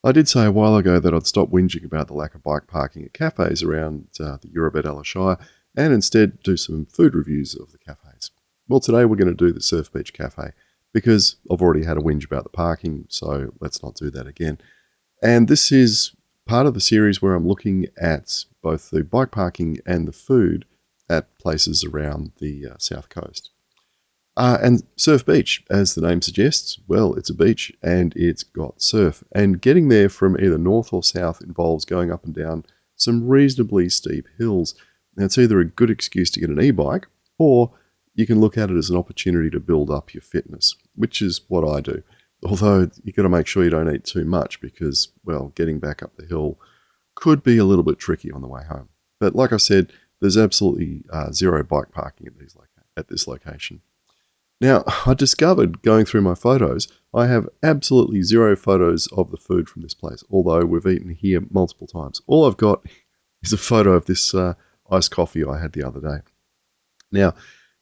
I did say a while ago that I'd stop whinging about the lack of bike parking at cafes around the Eurobet Shire and instead do some food reviews of the cafes. Well, today we're going to do the Surf Beach Cafe because I've already had a whinge about the parking, so let's not do that again. And this is part of the series where I'm looking at both the bike parking and the food at places around the south coast. And Surf Beach, as the name suggests, well, it's a beach and it's got surf. And getting there from either north or south involves going up and down some reasonably steep hills. Now, it's either a good excuse to get an e-bike or you can look at it as an opportunity to build up your fitness, which is what I do. Although you've got to make sure you don't eat too much because, well, getting back up the hill could be a little bit tricky on the way home. But like I said, there's absolutely zero bike parking at this location. Now, I discovered going through my photos, I have absolutely zero photos of the food from this place, although we've eaten here multiple times. All I've got is a photo of this iced coffee I had the other day. Now,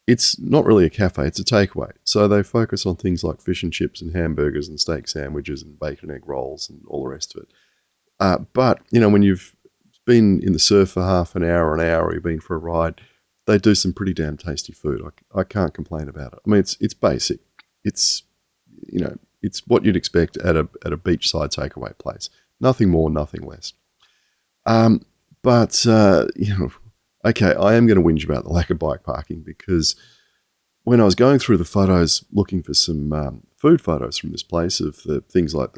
it's not really a cafe, it's a takeaway. So they focus on things like fish and chips and hamburgers and steak sandwiches and bacon egg rolls and all the rest of it. But, when you've been in the surf for half an hour, or you've been for a ride, they do some pretty damn tasty food. I can't complain about it. I mean, it's basic. It's it's what you'd expect at a beachside takeaway place. Nothing more, nothing less. But okay, I am going to whinge about the lack of bike parking because when I was going through the photos looking for some food photos from this place of the things like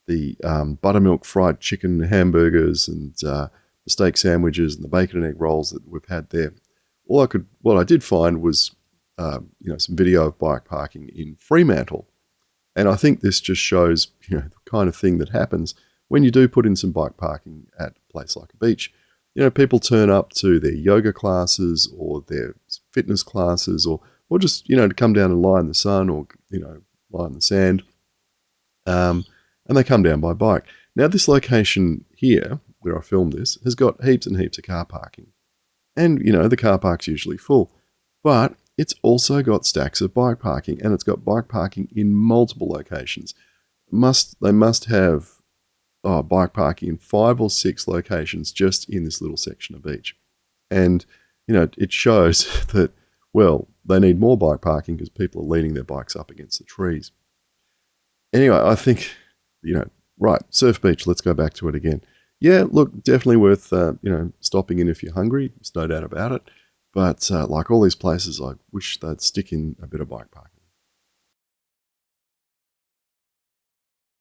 the buttermilk fried chicken hamburgers and the steak sandwiches and the bacon and egg rolls that we've had there. What I did find was, some video of bike parking in Fremantle, and I think this just shows, the kind of thing that happens when you do put in some bike parking at a place like a beach. People turn up to their yoga classes or their fitness classes, or just to come down and lie in the sun or lie in the sand, and they come down by bike. Now, this location here where I filmed this has got heaps and heaps of car parking. And, the car park's usually full. But it's also got stacks of bike parking, and it's got bike parking in multiple locations. They must have bike parking in 5 or 6 locations just in this little section of beach. And, it shows that, well, they need more bike parking because people are leaning their bikes up against the trees. Anyway, I think, right, Surf Beach, let's go back to it again. Yeah, look, definitely worth, stopping in if you're hungry. There's no doubt about it. But like all these places, I wish they'd stick in a bit of bike parking.